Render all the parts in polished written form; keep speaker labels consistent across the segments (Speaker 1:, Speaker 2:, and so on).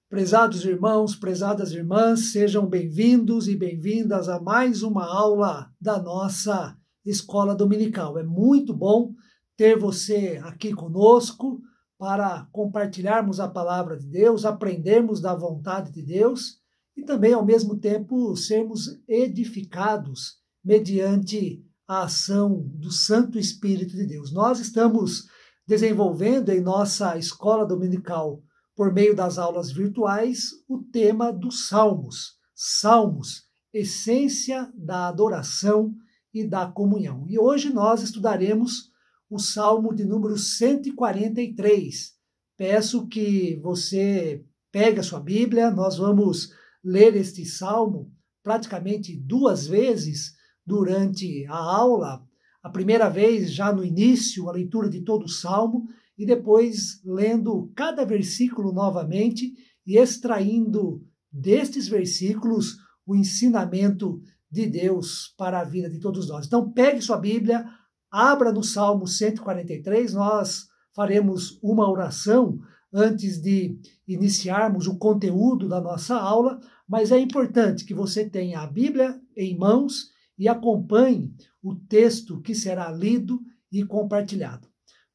Speaker 1: Prezados irmãos, prezadas irmãs, sejam bem-vindos e bem-vindas a mais uma aula da nossa Escola Dominical. É muito bom ter você aqui conosco para compartilharmos a palavra de Deus, aprendermos da vontade de Deus e também, ao mesmo tempo, sermos edificados mediante a ação do Santo Espírito de Deus. Nós estamos desenvolvendo em nossa Escola Dominical, por meio das aulas virtuais, o tema dos Salmos. Salmos, essência da adoração e da comunhão. E hoje nós estudaremos o Salmo de número 143. Peço que você pegue a sua Bíblia, nós vamos ler este Salmo praticamente 2 vezes durante a aula. A primeira vez, já no início, a leitura de todo o Salmo, e depois lendo cada versículo novamente e extraindo destes versículos o ensinamento de Deus para a vida de todos nós. Então, pegue sua Bíblia, abra no Salmo 143, nós faremos uma oração antes de iniciarmos o conteúdo da nossa aula, mas é importante que você tenha a Bíblia em mãos e acompanhe o texto que será lido e compartilhado.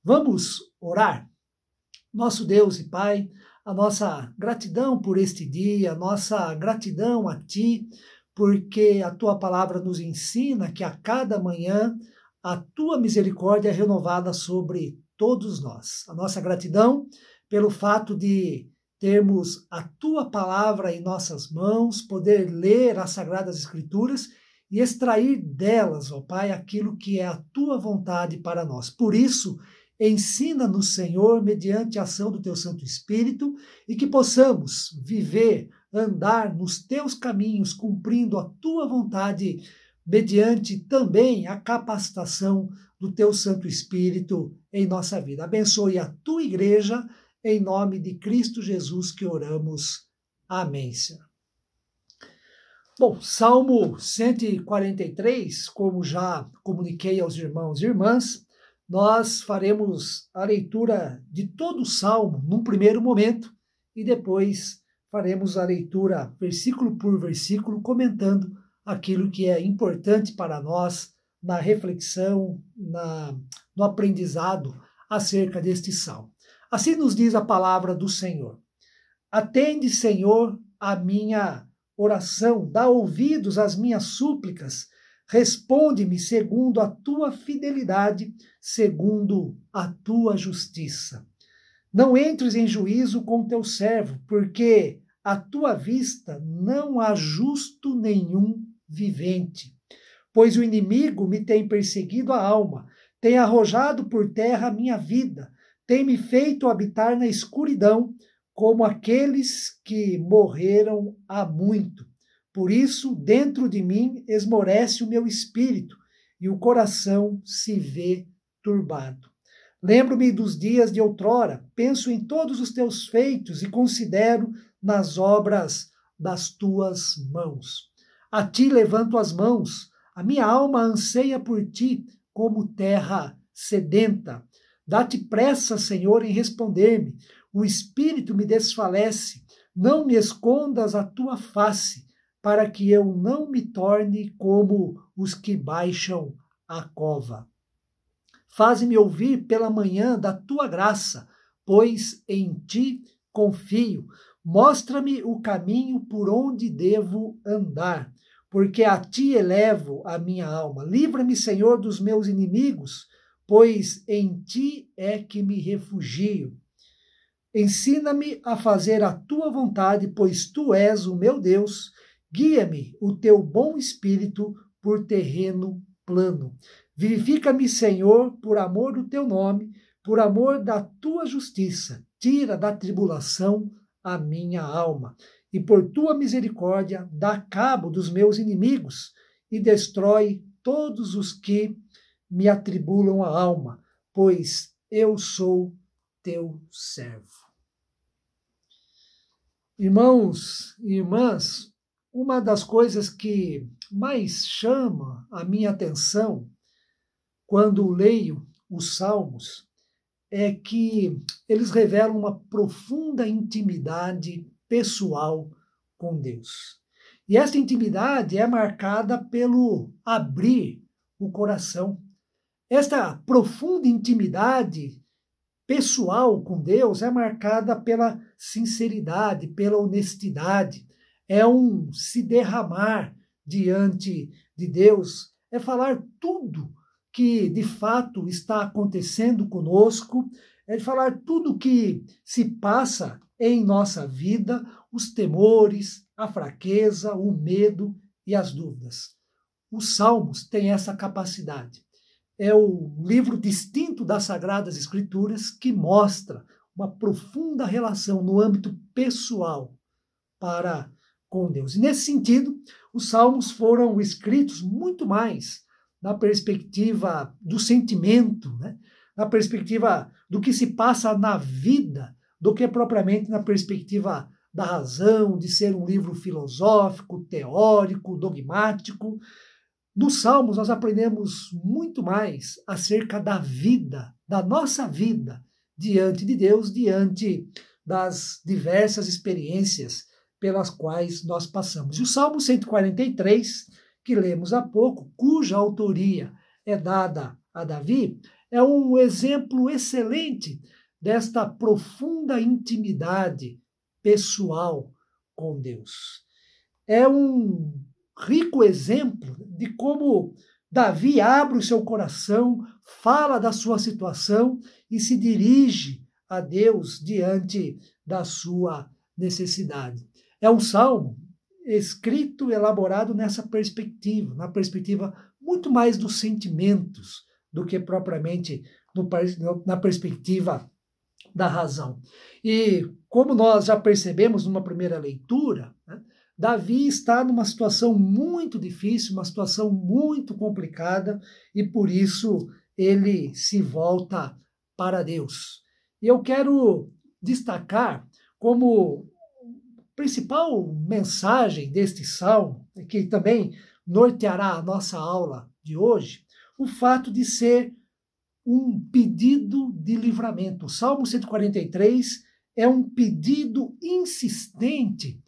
Speaker 1: Vamos orar? Nosso Deus e Pai, a nossa gratidão por este dia, a nossa gratidão a Ti, porque a Tua palavra nos ensina que a cada manhã a Tua misericórdia é renovada sobre todos nós. A nossa gratidão pelo fato de termos a Tua palavra em nossas mãos, poder ler as Sagradas Escrituras e extrair delas, ó Pai, aquilo que é a Tua vontade para nós. Por isso, ensina-nos, Senhor, mediante a ação do Teu Santo Espírito, e que possamos viver, andar nos Teus caminhos, cumprindo a Tua vontade, mediante também a capacitação do Teu Santo Espírito em nossa vida. Abençoe a Tua igreja, em nome de Cristo Jesus que oramos. Amém, Senhor. Bom, Salmo 143, como já comuniquei aos irmãos e irmãs, nós faremos a leitura de todo o Salmo num primeiro momento e depois faremos a leitura versículo por versículo, comentando aquilo que é importante para nós na reflexão, no aprendizado acerca deste Salmo. Assim nos diz a palavra do Senhor. Atende, Senhor, a minha oração, dá ouvidos às minhas súplicas, responde-me segundo a tua fidelidade, segundo a tua justiça. Não entres em juízo com teu servo, porque à tua vista não há justo nenhum vivente. Pois o inimigo me tem perseguido a alma, tem arrojado por terra a minha vida, tem me feito habitar na escuridão, como aqueles que morreram há muito. Por isso, dentro de mim esmorece o meu espírito e o coração se vê turbado. Lembro-me dos dias de outrora, penso em todos os teus feitos e considero nas obras das tuas mãos. A ti levanto as mãos, a minha alma anseia por ti como terra sedenta. Dá-te pressa, Senhor, em responder-me. O espírito me desfalece. Não me escondas a tua face, para que eu não me torne como os que baixam a cova. Faze-me ouvir pela manhã da tua graça, pois em ti confio. Mostra-me o caminho por onde devo andar, porque a ti elevo a minha alma. Livra-me, Senhor, dos meus inimigos, pois em ti é que me refugio. Ensina-me a fazer a tua vontade, pois tu és o meu Deus. Guia-me o teu bom espírito por terreno plano. Vivifica-me, Senhor, por amor do teu nome, por amor da tua justiça. Tira da tribulação a minha alma. E por tua misericórdia, dá cabo dos meus inimigos e destrói todos os que me atribulam a alma, pois eu sou teu servo. Irmãos e irmãs, uma das coisas que mais chama a minha atenção quando leio os Salmos é que eles revelam uma profunda intimidade pessoal com Deus. E essa intimidade é marcada pelo abrir o coração. Esta profunda intimidade pessoal com Deus é marcada pela sinceridade, pela honestidade. É um se derramar diante de Deus, é falar tudo que de fato está acontecendo conosco, é falar tudo que se passa em nossa vida, os temores, a fraqueza, o medo e as dúvidas. Os Salmos têm essa capacidade. É o livro distinto das Sagradas Escrituras que mostra uma profunda relação no âmbito pessoal para com Deus. E nesse sentido, os Salmos foram escritos muito mais na perspectiva do sentimento, né? Na perspectiva do que se passa na vida, do que propriamente na perspectiva da razão, de ser um livro filosófico, teórico, dogmático. Nos Salmos nós aprendemos muito mais acerca da vida, da nossa vida diante de Deus, diante das diversas experiências pelas quais nós passamos. E o Salmo 143, que lemos há pouco, cuja autoria é dada a Davi, é um exemplo excelente desta profunda intimidade pessoal com Deus. É um rico exemplo de como Davi abre o seu coração, fala da sua situação e se dirige a Deus diante da sua necessidade. É um salmo escrito, elaborado nessa perspectiva, na perspectiva muito mais dos sentimentos do que propriamente na perspectiva da razão. E como nós já percebemos numa primeira leitura, né, Davi está numa situação muito difícil, uma situação muito complicada, e por isso ele se volta para Deus. E eu quero destacar como principal mensagem deste salmo, que também norteará a nossa aula de hoje, o fato de ser um pedido de livramento. O Salmo 143 é um pedido insistente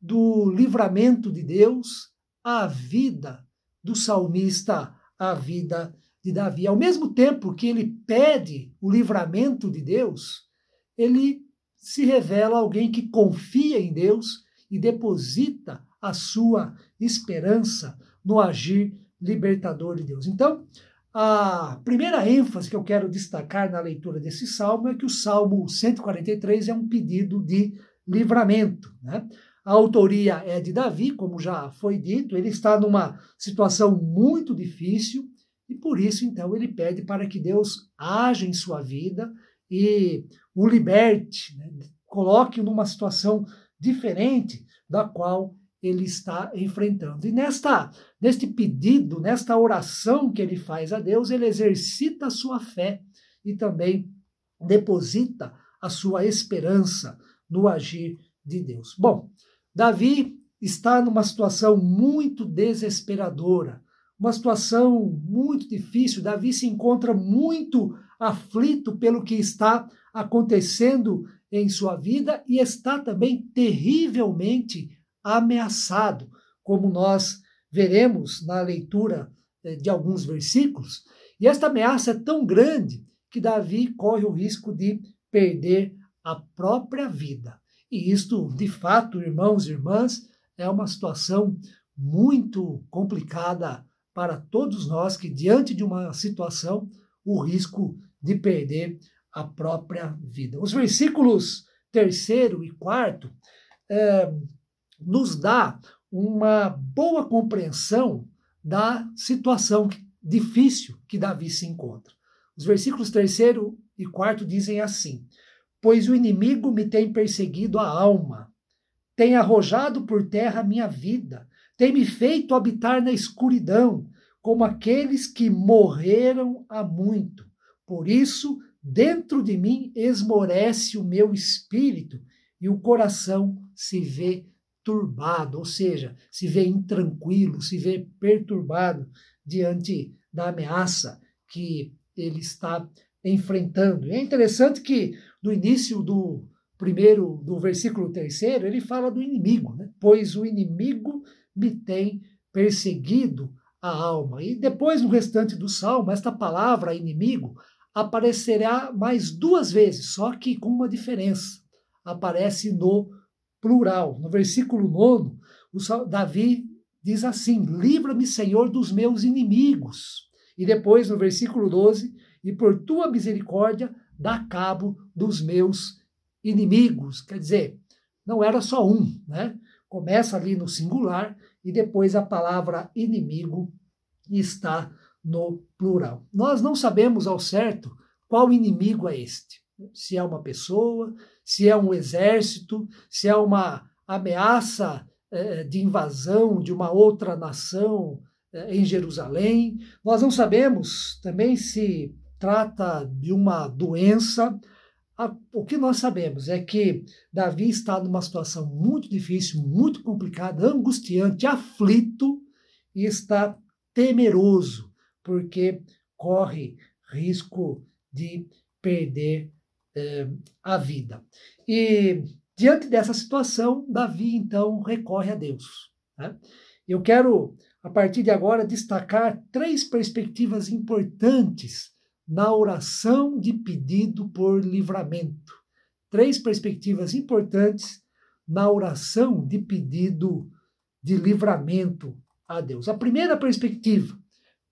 Speaker 1: do livramento de Deus à vida do salmista, à vida de Davi. Ao mesmo tempo que ele pede o livramento de Deus, ele se revela alguém que confia em Deus e deposita a sua esperança no agir libertador de Deus. Então, a primeira ênfase que eu quero destacar na leitura desse salmo é que o Salmo 143 é um pedido de livramento, né? A autoria é de Davi, como já foi dito, ele está numa situação muito difícil e por isso, então, ele pede para que Deus haja em sua vida e o liberte, né? Coloque-o numa situação diferente da qual ele está enfrentando. E neste pedido, nesta oração que ele faz a Deus, ele exercita a sua fé e também deposita a sua esperança no agir de Deus. Bom, Davi está numa situação muito desesperadora, uma situação muito difícil. Davi se encontra muito aflito pelo que está acontecendo em sua vida e está também terrivelmente ameaçado, como nós veremos na leitura de alguns versículos. E esta ameaça é tão grande que Davi corre o risco de perder a própria vida. E isto, de fato, irmãos e irmãs, é uma situação muito complicada para todos nós que, diante de uma situação, o risco de perder a própria vida. Os versículos 3º e 4º nos dá uma boa compreensão da situação difícil que Davi se encontra. Os versículos 3º e 4º dizem assim: pois o inimigo me tem perseguido a alma, tem arrojado por terra a minha vida, tem me feito habitar na escuridão, como aqueles que morreram há muito. Por isso, dentro de mim esmorece o meu espírito, e o coração se vê turbado, ou seja, se vê intranquilo, se vê perturbado diante da ameaça que ele está enfrentando. E é interessante que no início do versículo 3º, ele fala do inimigo, né? Pois o inimigo me tem perseguido a alma. E depois, no restante do salmo, esta palavra inimigo aparecerá mais 2 vezes, só que com uma diferença. Aparece no plural. No versículo 9, Davi diz assim: livra-me, Senhor, dos meus inimigos. E depois, no versículo 12, e por tua misericórdia, dá cabo dos meus inimigos. Quer dizer, não era só um, né? Começa ali no singular e depois a palavra inimigo está no plural. Nós não sabemos ao certo qual inimigo é este. Se é uma pessoa, se é um exército, se é uma ameaça de invasão de uma outra nação em Jerusalém. Nós não sabemos também se trata de uma doença. O que nós sabemos é que Davi está numa situação muito difícil, muito complicada, angustiante, aflito e está temeroso, porque corre risco de perder a vida. E diante dessa situação, Davi então recorre a Deus, né? Eu quero, a partir de agora, destacar 3 perspectivas importantes na oração de pedido por livramento. 3 perspectivas importantes na oração de pedido de livramento a Deus. A primeira perspectiva,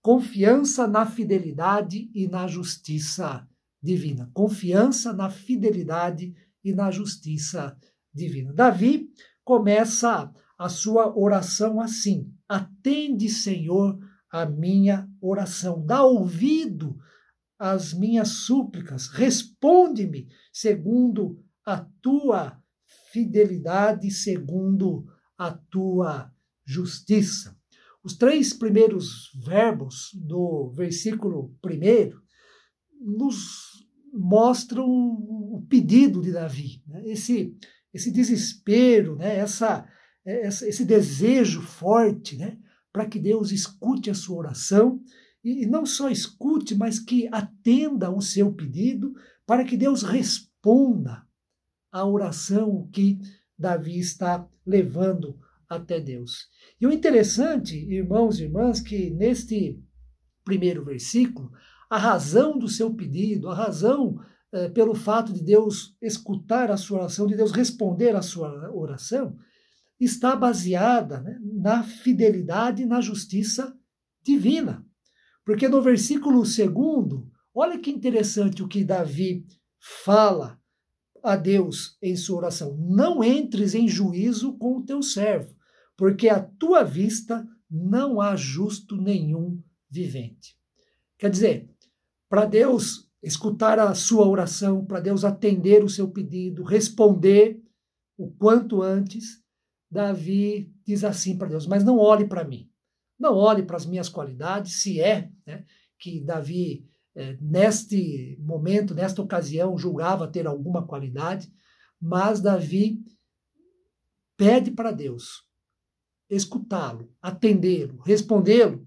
Speaker 1: confiança na fidelidade e na justiça divina. Confiança na fidelidade e na justiça divina. Davi começa a sua oração assim: atende, Senhor, a minha oração, dá ouvido às minhas súplicas, responde-me segundo a tua fidelidade, segundo a tua justiça. Os 3 primeiros verbos do versículo 1 nos mostram o pedido de Davi, né? Esse desespero, né? Esse desejo forte, né? Para que Deus escute a sua oração, e não só escute, mas que atenda o seu pedido, para que Deus responda à oração que Davi está levando até Deus. E o interessante, irmãos e irmãs, que neste primeiro versículo, a razão do seu pedido, a razão pelo fato de Deus escutar a sua oração, de Deus responder à sua oração, está baseada, né, na fidelidade e na justiça divina. Porque no versículo 2, olha que interessante o que Davi fala a Deus em sua oração: não entres em juízo com o teu servo, porque à tua vista não há justo nenhum vivente. Quer dizer, para Deus escutar a sua oração, para Deus atender o seu pedido, responder o quanto antes, Davi diz assim para Deus: mas não olhe para mim, não olhe para as minhas qualidades, se é, né, que Davi, neste momento, nesta ocasião, julgava ter alguma qualidade, mas Davi pede para Deus escutá-lo, atendê-lo, respondê-lo,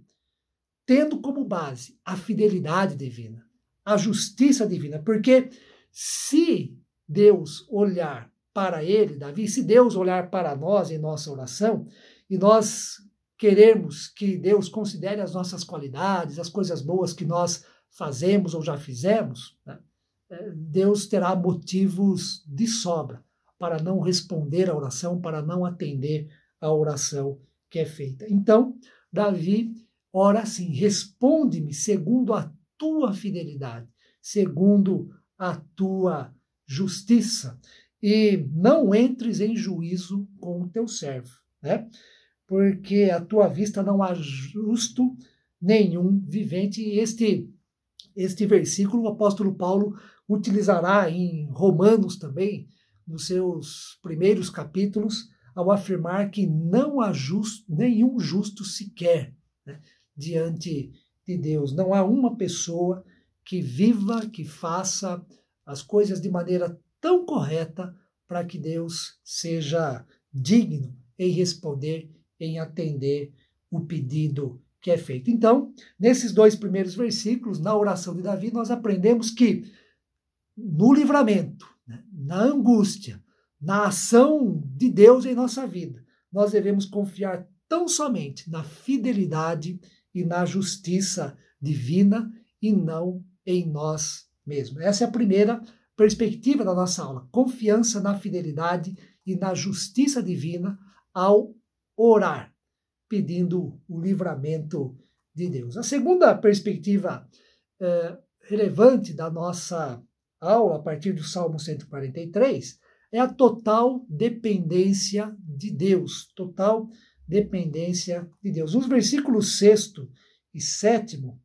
Speaker 1: tendo como base a fidelidade divina, a justiça divina, porque se Deus olhar para ele, Davi, se Deus olhar para nós em nossa oração, e nós queremos que Deus considere as nossas qualidades, as coisas boas que nós fazemos ou já fizemos, né, Deus terá motivos de sobra para não responder à oração, para não atender à oração que é feita. Então, Davi ora assim: responde-me segundo a tua fidelidade, segundo a tua justiça, e não entres em juízo com o teu servo, né? Porque à tua vista não há justo nenhum vivente. E este versículo o apóstolo Paulo utilizará em Romanos também, nos seus primeiros capítulos, ao afirmar que não há nenhum justo sequer, né, diante de Deus. Não há uma pessoa que viva, que faça as coisas de maneira tão correta para que Deus seja digno em responder, em atender o pedido que é feito. Então, nesses 2 primeiros versículos, na oração de Davi, nós aprendemos que no livramento, né, na angústia, na ação de Deus em nossa vida, nós devemos confiar tão somente na fidelidade e na justiça divina e não em nós mesmos. Essa é a primeira perspectiva da nossa aula, confiança na fidelidade e na justiça divina ao orar, pedindo o livramento de Deus. A segunda perspectiva relevante da nossa aula, a partir do Salmo 143, é a total dependência de Deus, total dependência de Deus. Nos versículos 6º e 7º,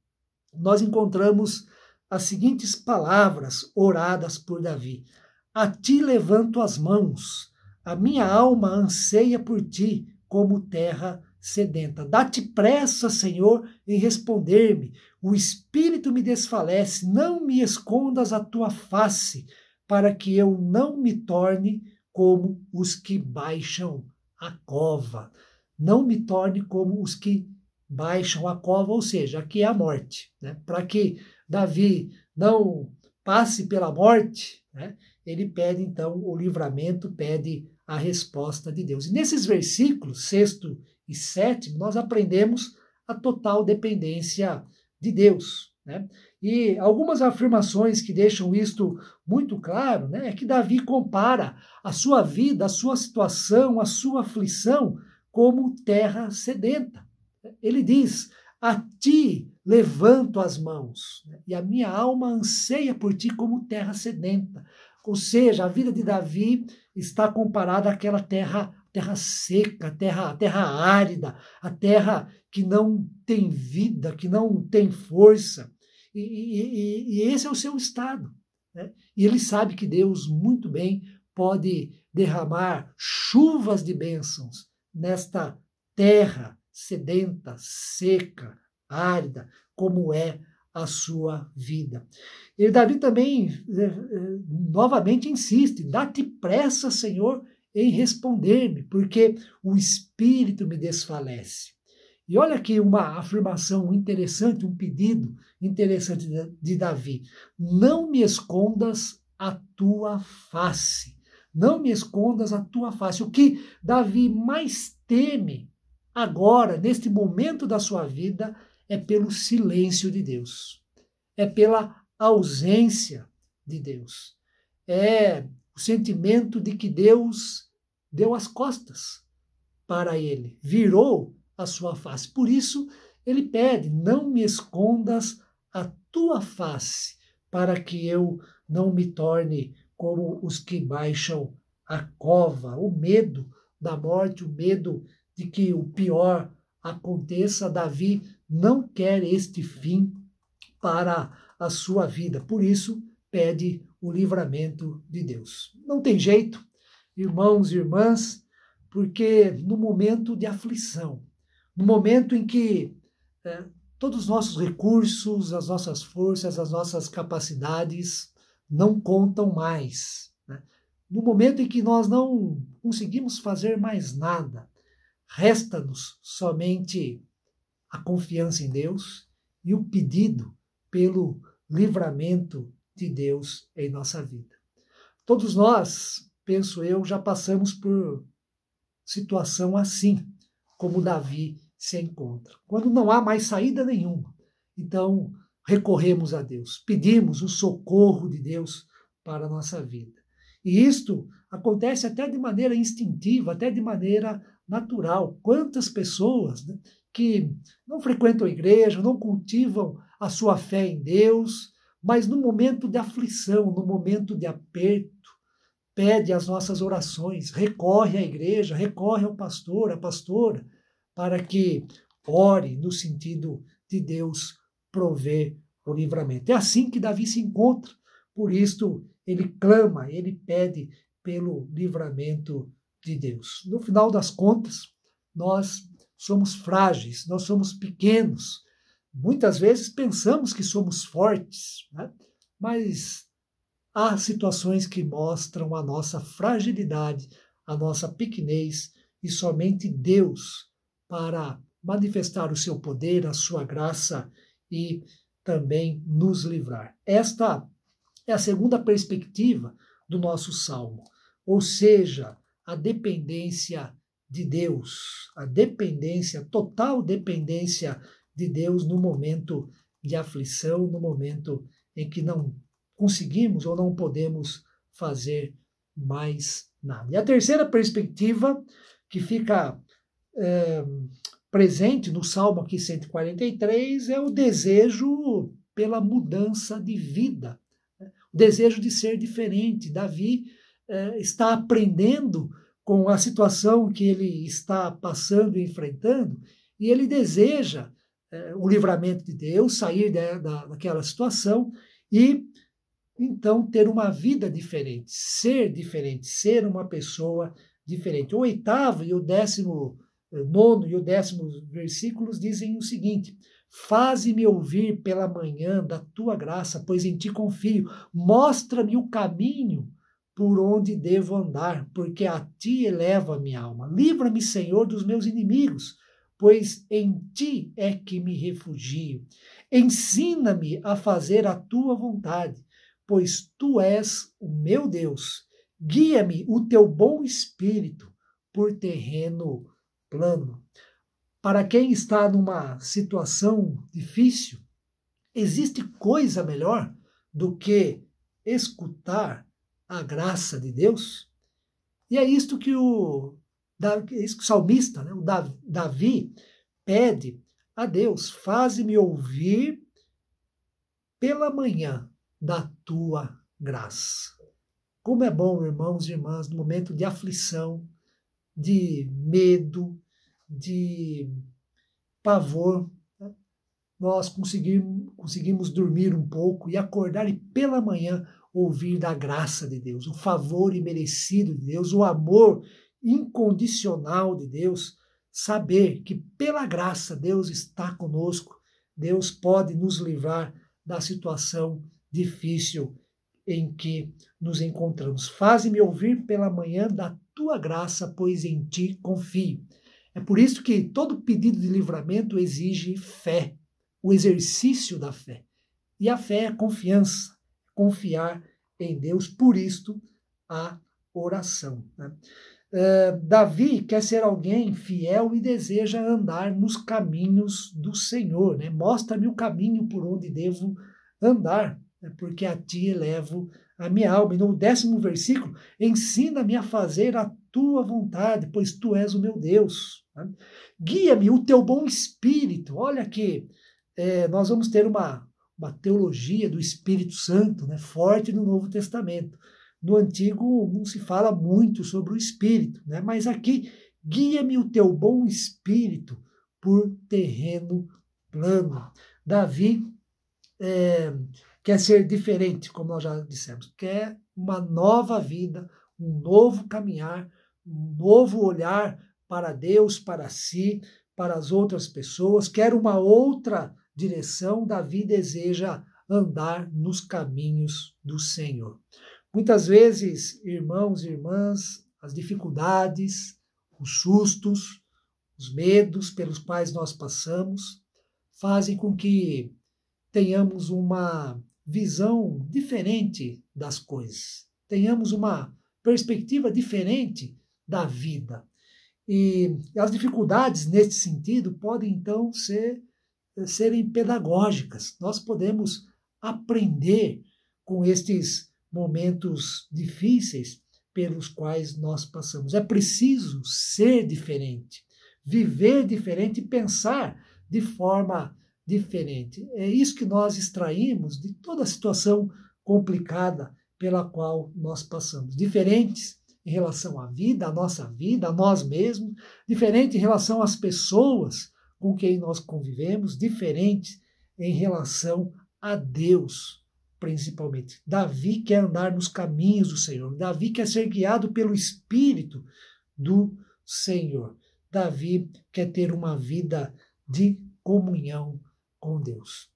Speaker 1: nós encontramos as seguintes palavras oradas por Davi: a ti levanto as mãos, a minha alma anseia por ti, como terra sedenta. Dá-te pressa, Senhor, em responder-me. O espírito me desfalece, não me escondas a tua face, para que eu não me torne como os que baixam a cova. Não me torne como os que baixam a cova, ou seja, aqui é a morte. Né? Para que Davi não passe pela morte, né? Ele pede então o livramento, pede a resposta de Deus. E nesses versículos, 6º e 7º, nós aprendemos a total dependência de Deus. Né? E algumas afirmações que deixam isto muito claro, né, é que Davi compara a sua vida, a sua situação, a sua aflição como terra sedenta. Ele diz: a ti levanto as mãos, né, e a minha alma anseia por ti como terra sedenta. Ou seja, a vida de Davi está comparada àquela terra seca, terra árida, a terra que não tem vida, que não tem força. E esse é o seu estado. Né? E ele sabe que Deus muito bem pode derramar chuvas de bênçãos nesta terra sedenta, seca, árida, como é a sua vida. E Davi também novamente insiste: dá-te pressa, Senhor, em responder-me, porque o espírito me desfalece. E olha aqui uma afirmação interessante, um pedido interessante de Davi: não me escondas a tua face. Não me escondas a tua face. O que Davi mais teme agora, neste momento da sua vida, é pelo silêncio de Deus. É pela ausência de Deus. É o sentimento de que Deus deu as costas para ele, virou a sua face. Por isso, ele pede: não me escondas a tua face, para que eu não me torne como os que baixam a cova. O medo da morte, o medo de que o pior aconteça. Davi não quer este fim para a sua vida. Por isso, pede o livramento de Deus. Não tem jeito, irmãos e irmãs, porque no momento de aflição, no momento em que todos os nossos recursos, as nossas forças, as nossas capacidades não contam mais, né? No momento em que nós não conseguimos fazer mais nada, resta-nos somente a confiança em Deus e o pedido pelo livramento de Deus em nossa vida. Todos nós, penso eu, já passamos por situação assim, como Davi se encontra. Quando não há mais saída nenhuma, então recorremos a Deus, pedimos o socorro de Deus para a nossa vida. E isto acontece até de maneira instintiva, até de maneira natural. Quantas pessoas, né, que não frequentam a igreja, não cultivam a sua fé em Deus, mas no momento de aflição, no momento de aperto, pede as nossas orações, recorre à igreja, recorre ao pastor, à pastora, para que ore no sentido de Deus prover o livramento. É assim que Davi se encontra. Por isso, ele clama, ele pede pelo livramento de Deus. No final das contas, nós somos frágeis, nós somos pequenos. Muitas vezes pensamos que somos fortes, né? Mas há situações que mostram a nossa fragilidade, a nossa pequenez e somente Deus para manifestar o seu poder, a sua graça e também nos livrar. Esta é a segunda perspectiva do nosso salmo, ou seja, a dependência de Deus, a dependência, total dependência de Deus no momento de aflição, no momento em que não conseguimos ou não podemos fazer mais nada. E a terceira perspectiva que fica presente no Salmo aqui 143 é o desejo pela mudança de vida, o desejo de ser diferente. Davi está aprendendo com a situação que ele está passando e enfrentando, e ele deseja o livramento de Deus, sair daquela situação e então ter uma vida diferente, ser uma pessoa diferente. O 8º e o 19º e o 10º versículos dizem o seguinte: faze-me ouvir pela manhã da tua graça, pois em ti confio. Mostra-me o caminho por onde devo andar, porque a ti eleva a minha alma. Livra-me, Senhor, dos meus inimigos, pois em ti é que me refugio. Ensina-me a fazer a tua vontade, pois tu és o meu Deus. Guia-me o teu bom espírito por terreno plano. Para quem está numa situação difícil, existe coisa melhor do que escutar a graça de Deus? E é isto que o salmista, né, o Davi, pede a Deus: faze-me ouvir pela manhã da tua graça. Como é bom, irmãos e irmãs, no momento de aflição, de medo, de pavor, né, nós conseguimos dormir um pouco e acordar e pela manhã ouvir da graça de Deus, o favor imerecido de Deus, o amor incondicional de Deus, saber que pela graça Deus está conosco, Deus pode nos livrar da situação difícil em que nos encontramos. Faze-me ouvir pela manhã da tua graça, pois em ti confio. É por isso que todo pedido de livramento exige fé, o exercício da fé. E a fé é confiança, confiar em Deus, por isto a oração, né? Davi quer ser alguém fiel e deseja andar nos caminhos do Senhor, né? Mostra-me o caminho por onde devo andar, né? Porque a ti elevo a minha alma. E no 10º versículo, ensina-me a fazer a tua vontade, pois tu és o meu Deus, né? Guia-me o teu bom espírito. Olha que nós vamos ter uma teologia do Espírito Santo, né, forte no Novo Testamento. No Antigo não se fala muito sobre o Espírito, né, mas aqui, guia-me o teu bom Espírito por terreno plano. Davi quer ser diferente, como nós já dissemos, quer uma nova vida, um novo caminhar, um novo olhar para Deus, para si, para as outras pessoas, quer uma outra direção. Davi deseja andar nos caminhos do Senhor. Muitas vezes, irmãos e irmãs, as dificuldades, os sustos, os medos pelos quais nós passamos, fazem com que tenhamos uma visão diferente das coisas, tenhamos uma perspectiva diferente da vida. E as dificuldades, nesse sentido, podem então serem pedagógicas. Nós podemos aprender com estes momentos difíceis pelos quais nós passamos. É preciso ser diferente, viver diferente e pensar de forma diferente. É isso que nós extraímos de toda a situação complicada pela qual nós passamos. Diferentes em relação à vida, à nossa vida, a nós mesmos, diferente em relação às pessoas com quem nós convivemos, diferente em relação a Deus, principalmente. Davi quer andar nos caminhos do Senhor. Davi quer ser guiado pelo Espírito do Senhor. Davi quer ter uma vida de comunhão com Deus.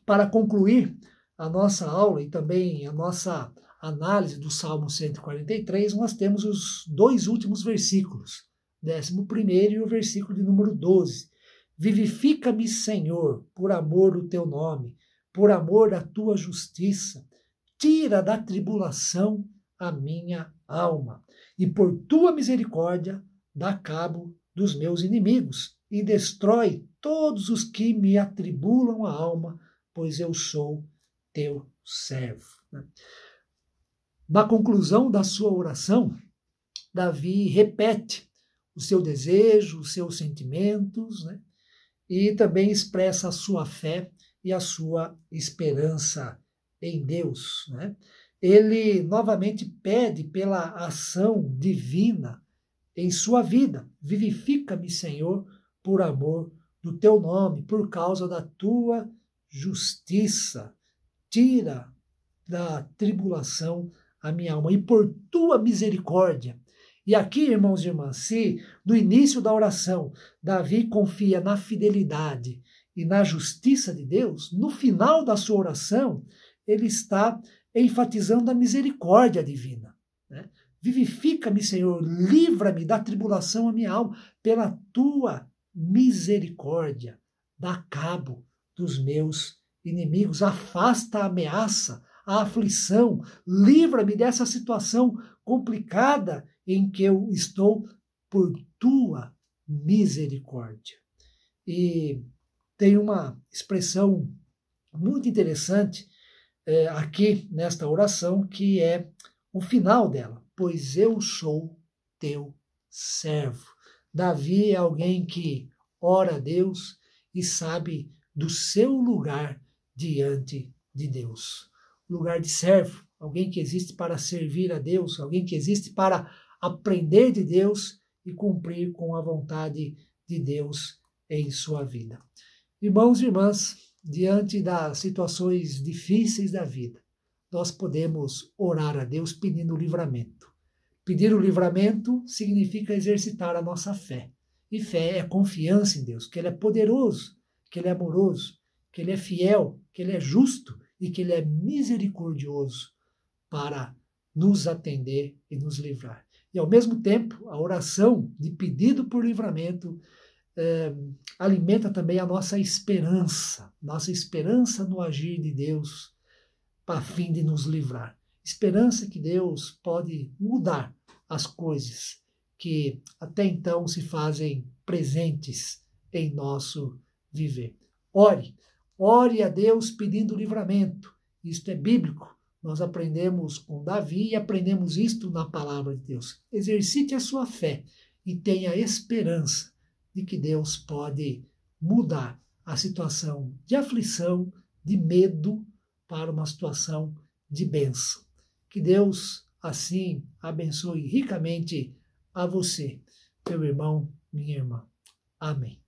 Speaker 1: Para concluir a nossa aula e também a nossa análise do Salmo 143, nós temos os 2 últimos versículos 11º, e o versículo de número 12. Vivifica-me, Senhor, por amor do teu nome, por amor da tua justiça. Tira da tribulação a minha alma, e por tua misericórdia dá cabo dos meus inimigos, e destrói todos os que me atribulam a alma, pois eu sou teu servo. Na conclusão da sua oração, Davi repete o seu desejo, os seus sentimentos, né? E também expressa a sua fé e a sua esperança em Deus, né? Ele novamente pede pela ação divina em sua vida. Vivifica-me, Senhor, por amor do teu nome, por causa da tua justiça. Tira da tribulação a minha alma, e por tua misericórdia. E aqui, irmãos e irmãs, se no início da oração Davi confia na fidelidade e na justiça de Deus, no final da sua oração ele está enfatizando a misericórdia divina, né? Vivifica-me, Senhor, livra-me da tribulação a minha alma, pela tua misericórdia, dá cabo dos meus inimigos, afasta a ameaça, a aflição, livra-me dessa situação complicada em que eu estou, por tua misericórdia. E tem uma expressão muito interessante aqui nesta oração, que é o final dela: pois eu sou teu servo. Davi é alguém que ora a Deus e sabe do seu lugar diante de Deus. Lugar de servo, alguém que existe para servir a Deus, alguém que existe para aprender de Deus e cumprir com a vontade de Deus em sua vida. Irmãos e irmãs, diante das situações difíceis da vida, nós podemos orar a Deus pedindo livramento. Pedir o livramento significa exercitar a nossa fé. E fé é confiança em Deus, que Ele é poderoso, que Ele é amoroso, que Ele é fiel, que Ele é justo e que Ele é misericordioso para nos atender e nos livrar. E, ao mesmo tempo, a oração de pedido por livramento alimenta também a nossa esperança no agir de Deus, a fim de nos livrar. Esperança que Deus pode mudar as coisas que até então se fazem presentes em nosso viver. Ore a Deus pedindo livramento. Isto é bíblico. Nós aprendemos com Davi e aprendemos isto na palavra de Deus. Exercite a sua fé e tenha esperança de que Deus pode mudar a situação de aflição, de medo, para uma situação de bênção. Que Deus, assim, abençoe ricamente a você, meu irmão, minha irmã. Amém.